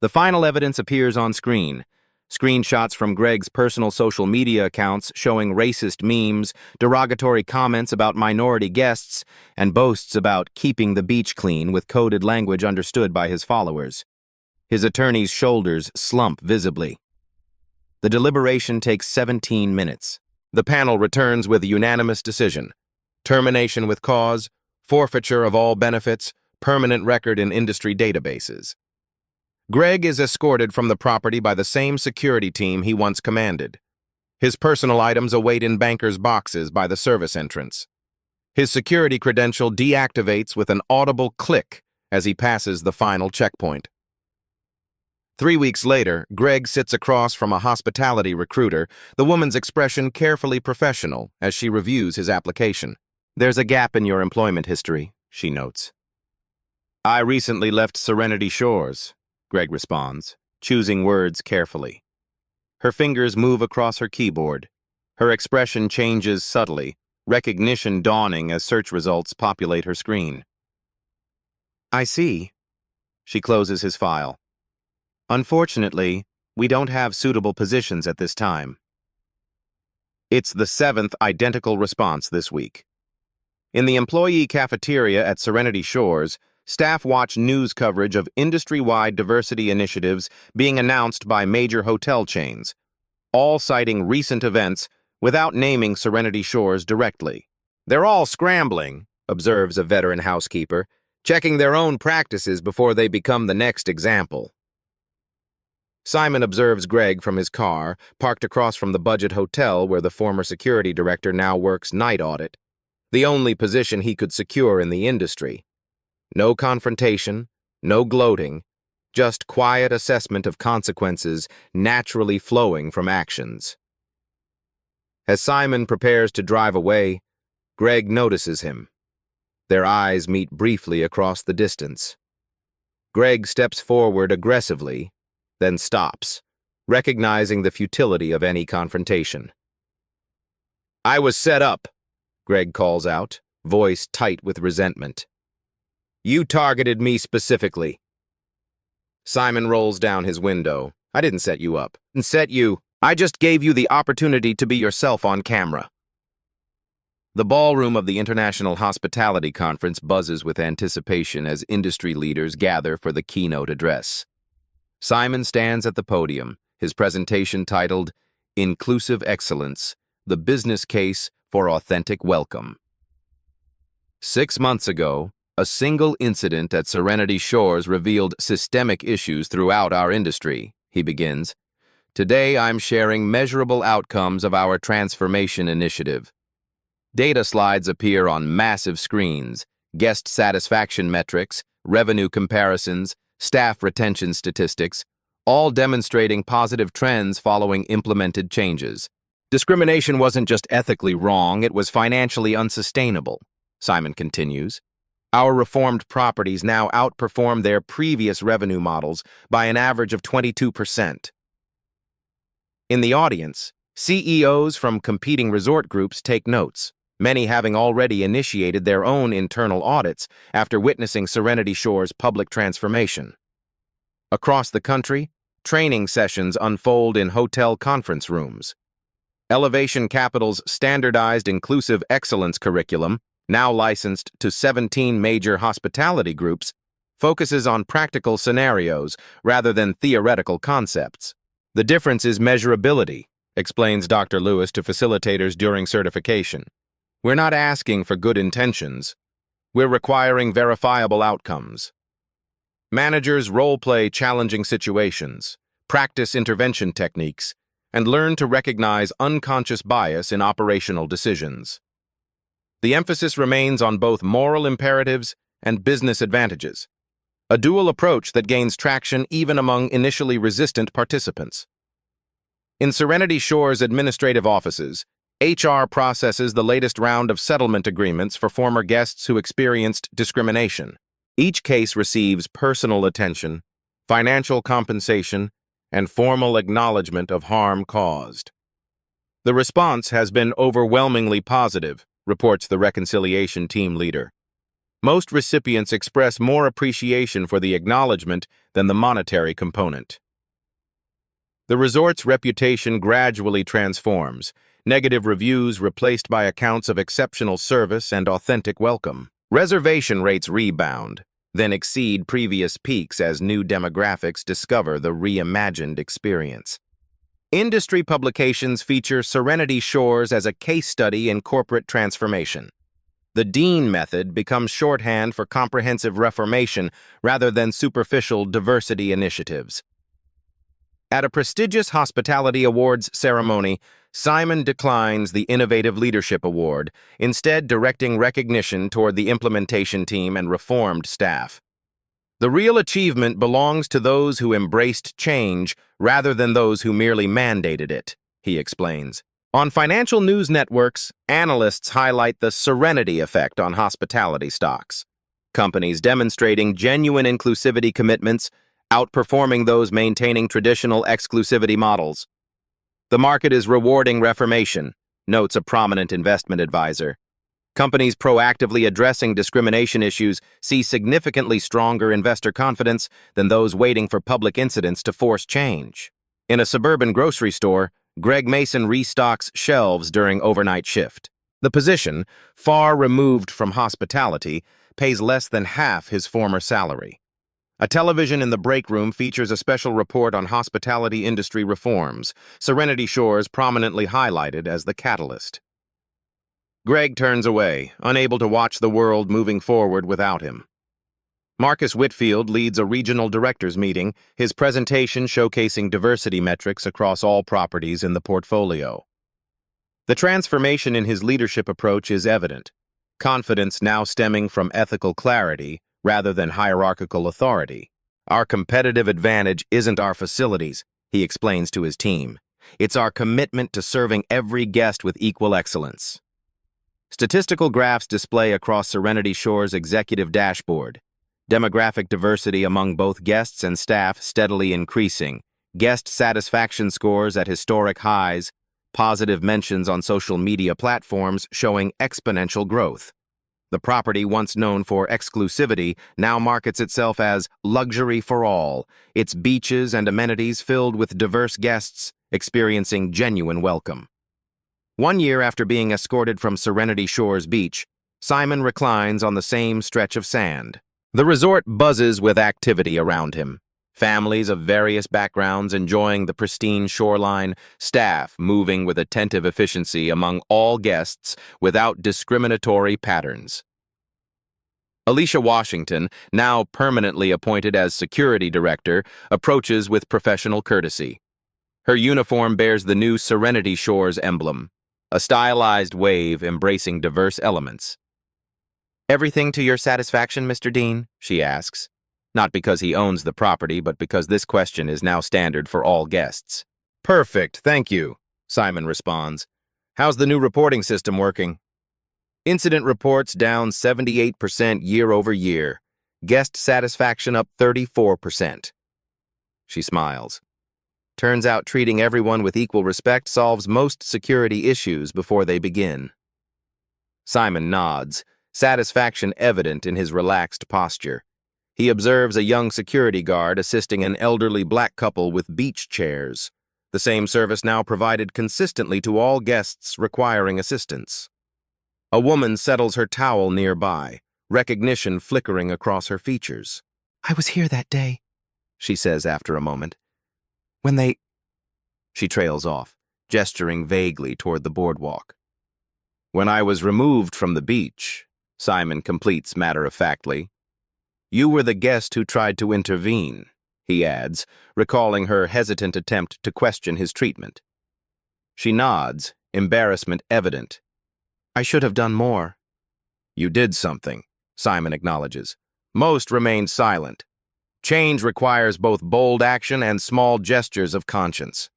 The final evidence appears on screen. Screenshots from Greg's personal social media accounts showing racist memes, derogatory comments about minority guests, and boasts about keeping the beach clean with coded language understood by his followers. His attorney's shoulders slump visibly. The deliberation takes 17 minutes. The panel returns with a unanimous decision. Termination with cause, forfeiture of all benefits, permanent record in industry databases. Greg is escorted from the property by the same security team he once commanded. His personal items await in bankers' boxes by the service entrance. His security credential deactivates with an audible click as he passes the final checkpoint. 3 weeks later, Greg sits across from a hospitality recruiter, the woman's expression carefully professional as she reviews his application. There's a gap in your employment history, she notes. I recently left Serenity Shores, Greg responds, choosing words carefully. Her fingers move across her keyboard. Her expression changes subtly, recognition dawning as search results populate her screen. I see. She closes his file. Unfortunately, we don't have suitable positions at this time. It's the 7th identical response this week. In the employee cafeteria at Serenity Shores, staff watch news coverage of industry-wide diversity initiatives being announced by major hotel chains, all citing recent events without naming Serenity Shores directly. They're all scrambling, observes a veteran housekeeper, checking their own practices before they become the next example. Simon observes Greg from his car, parked across from the budget hotel where the former security director now works night audit, the only position he could secure in the industry. No confrontation, no gloating, just quiet assessment of consequences naturally flowing from actions. As Simon prepares to drive away, Greg notices him. Their eyes meet briefly across the distance. Greg steps forward aggressively, then stops, recognizing the futility of any confrontation. I was set up, Greg calls out, voice tight with resentment. You targeted me specifically. Simon rolls down his window. I didn't set you up. I just gave you the opportunity to be yourself on camera. The ballroom of the International Hospitality Conference buzzes with anticipation as industry leaders gather for the keynote address. Simon stands at the podium, his presentation titled, Inclusive Excellence, the Business Case for Authentic Welcome. 6 months ago, a single incident at Serenity Shores revealed systemic issues throughout our industry, he begins. Today, I'm sharing measurable outcomes of our transformation initiative. Data slides appear on massive screens, guest satisfaction metrics, revenue comparisons, staff retention statistics, all demonstrating positive trends following implemented changes. Discrimination wasn't just ethically wrong, it was financially unsustainable, Simon continues. Our reformed properties now outperform their previous revenue models by an average of 22%. In the audience, CEOs from competing resort groups take notes, many having already initiated their own internal audits after witnessing Serenity Shores' public transformation. Across the country, training sessions unfold in hotel conference rooms. Elevation Capital's standardized inclusive excellence curriculum, now licensed to 17 major hospitality groups, focuses on practical scenarios rather than theoretical concepts. The difference is measurability, explains Dr. Lewis to facilitators during certification. We're not asking for good intentions. We're requiring verifiable outcomes. Managers role-play challenging situations, practice intervention techniques, and learn to recognize unconscious bias in operational decisions. The emphasis remains on both moral imperatives and business advantages, a dual approach that gains traction even among initially resistant participants. In Serenity Shores' administrative offices, HR processes the latest round of settlement agreements for former guests who experienced discrimination. Each case receives personal attention, financial compensation, and formal acknowledgement of harm caused. The response has been overwhelmingly positive, reports the reconciliation team leader. Most recipients express more appreciation for the acknowledgement than the monetary component. The resort's reputation gradually transforms, negative reviews replaced by accounts of exceptional service and authentic welcome. Reservation rates rebound, then exceed previous peaks as new demographics discover the reimagined experience. Industry publications feature Serenity Shores as a case study in corporate transformation. The Dean method becomes shorthand for comprehensive reformation rather than superficial diversity initiatives. At a prestigious hospitality awards ceremony, Simon declines the Innovative Leadership Award, instead directing recognition toward the implementation team and reformed staff. The real achievement belongs to those who embraced change rather than those who merely mandated it, he explains. On financial news networks, analysts highlight the Serenity effect on hospitality stocks. Companies demonstrating genuine inclusivity commitments, outperforming those maintaining traditional exclusivity models. The market is rewarding reformation, notes a prominent investment advisor. Companies proactively addressing discrimination issues see significantly stronger investor confidence than those waiting for public incidents to force change. In a suburban grocery store, Greg Mason restocks shelves during overnight shift. The position, far removed from hospitality, pays less than half his former salary. A television in the break room features a special report on hospitality industry reforms, Serenity Shores prominently highlighted as the catalyst. Greg turns away, unable to watch the world moving forward without him. Marcus Whitfield leads a regional directors meeting, his presentation showcasing diversity metrics across all properties in the portfolio. The transformation in his leadership approach is evident, confidence now stemming from ethical clarity rather than hierarchical authority. Our competitive advantage isn't our facilities, he explains to his team. It's our commitment to serving every guest with equal excellence. Statistical graphs display across Serenity Shores' executive dashboard. Demographic diversity among both guests and staff steadily increasing, guest satisfaction scores at historic highs, positive mentions on social media platforms showing exponential growth. The property, once known for exclusivity, now markets itself as luxury for all, its beaches and amenities filled with diverse guests experiencing genuine welcome. 1 year after being escorted from Serenity Shores Beach, Simon reclines on the same stretch of sand. The resort buzzes with activity around him. Families of various backgrounds enjoying the pristine shoreline, staff moving with attentive efficiency among all guests without discriminatory patterns. Alicia Washington, now permanently appointed as security director, approaches with professional courtesy. Her uniform bears the new Serenity Shores emblem, a stylized wave embracing diverse elements. "Everything to your satisfaction, Mr. Dean?" she asks. Not because he owns the property, but because this question is now standard for all guests. "Perfect, thank you," Simon responds. "How's the new reporting system working?" Incident reports down 78% year over year. Guest satisfaction up 34%. She smiles. Turns out treating everyone with equal respect solves most security issues before they begin. Simon nods, satisfaction evident in his relaxed posture. He observes a young security guard assisting an elderly black couple with beach chairs, the same service now provided consistently to all guests requiring assistance. A woman settles her towel nearby, recognition flickering across her features. "I was here that day," she says after a moment. "When they—" She trails off, gesturing vaguely toward the boardwalk. "When I was removed from the beach," Simon completes matter-of-factly. "You were the guest who tried to intervene," he adds, recalling her hesitant attempt to question his treatment. She nods, embarrassment evident. "I should have done more." "You did something," Simon acknowledges. "Most remained silent. Change requires both bold action and small gestures of conscience."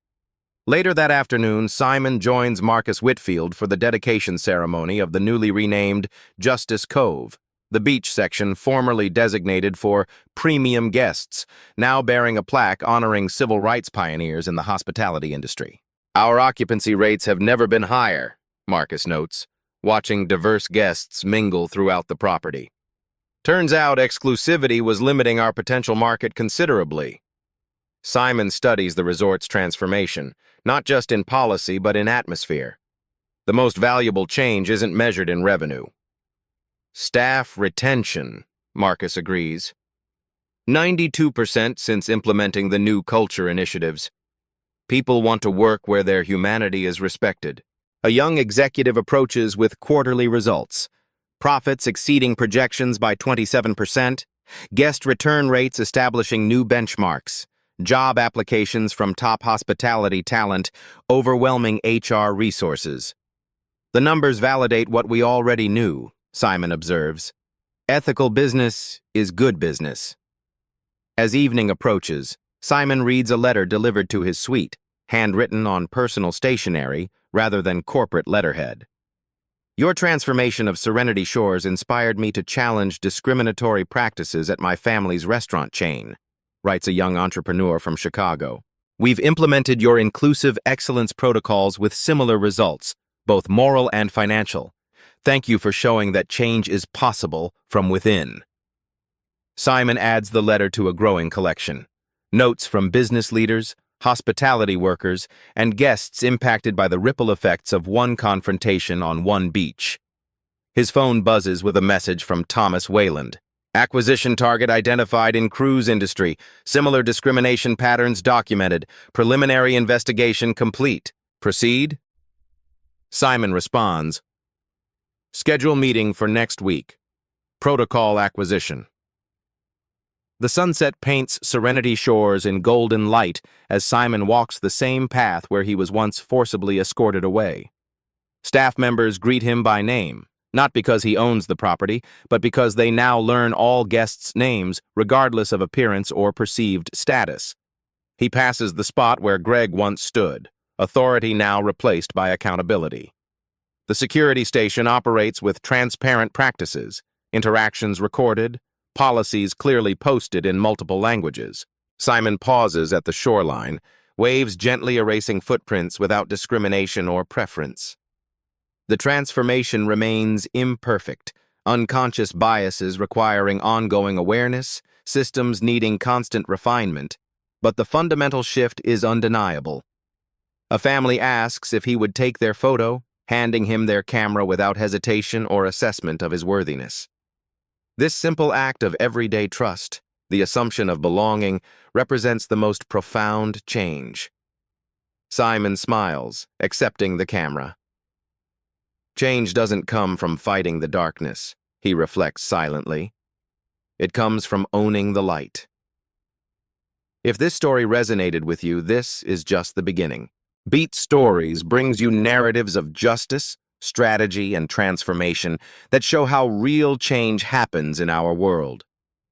Later that afternoon, Simon joins Marcus Whitfield for the dedication ceremony of the newly renamed Justice Cove, the beach section formerly designated for premium guests, now bearing a plaque honoring civil rights pioneers in the hospitality industry. Our occupancy rates have never been higher, Marcus notes, watching diverse guests mingle throughout the property. Turns out exclusivity was limiting our potential market considerably. Simon studies the resort's transformation, not just in policy but in atmosphere. The most valuable change isn't measured in revenue. Staff retention, Marcus agrees. 92% since implementing the new culture initiatives. People want to work where their humanity is respected. A young executive approaches with quarterly results. Profits exceeding projections by 27%, guest return rates establishing new benchmarks, job applications from top hospitality talent, overwhelming HR resources. The numbers validate what we already knew, Simon observes. Ethical business is good business. As evening approaches, Simon reads a letter delivered to his suite, handwritten on personal stationery rather than corporate letterhead. Your transformation of Serenity Shores inspired me to challenge discriminatory practices at my family's restaurant chain, writes a young entrepreneur from Chicago. We've implemented your inclusive excellence protocols with similar results, both moral and financial. Thank you for showing that change is possible from within. Simon adds the letter to a growing collection. Notes from business leaders, hospitality workers, and guests impacted by the ripple effects of one confrontation on one beach. His phone buzzes with a message from Thomas Wayland. Acquisition target identified in cruise industry. Similar discrimination patterns documented. Preliminary investigation complete. Proceed? Simon responds. Schedule meeting for next week. Protocol acquisition. The sunset paints Serenity Shores in golden light as Simon walks the same path where he was once forcibly escorted away. Staff members greet him by name, not because he owns the property, but because they now learn all guests' names regardless of appearance or perceived status. He passes the spot where Greg once stood, authority now replaced by accountability. The security station operates with transparent practices, interactions recorded, policies clearly posted in multiple languages. Simon pauses at the shoreline, waves gently erasing footprints without discrimination or preference. The transformation remains imperfect, unconscious biases requiring ongoing awareness, systems needing constant refinement, but the fundamental shift is undeniable. A family asks if he would take their photo, handing him their camera without hesitation or assessment of his worthiness. This simple act of everyday trust, the assumption of belonging, represents the most profound change. Simon smiles, accepting the camera. Change doesn't come from fighting the darkness, he reflects silently. It comes from owning the light. If this story resonated with you, this is just the beginning. Beat Stories brings you narratives of justice, strategy, and transformation that show how real change happens in our world.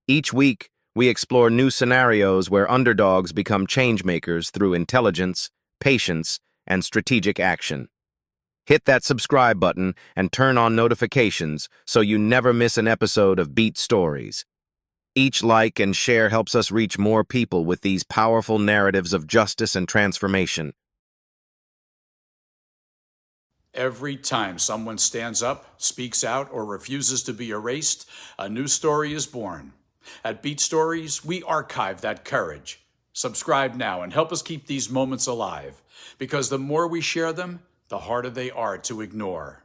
Each week, we explore new scenarios where underdogs become changemakers through intelligence, patience, and strategic action. Hit that subscribe button and turn on notifications so you never miss an episode of Beat Stories. Each like and share helps us reach more people with these powerful narratives of justice and transformation. Every time someone stands up, speaks out, or refuses to be erased, a new story is born. At Beat Stories, we archive that courage. Subscribe now and help us keep these moments alive, because the more we share them, the harder they are to ignore.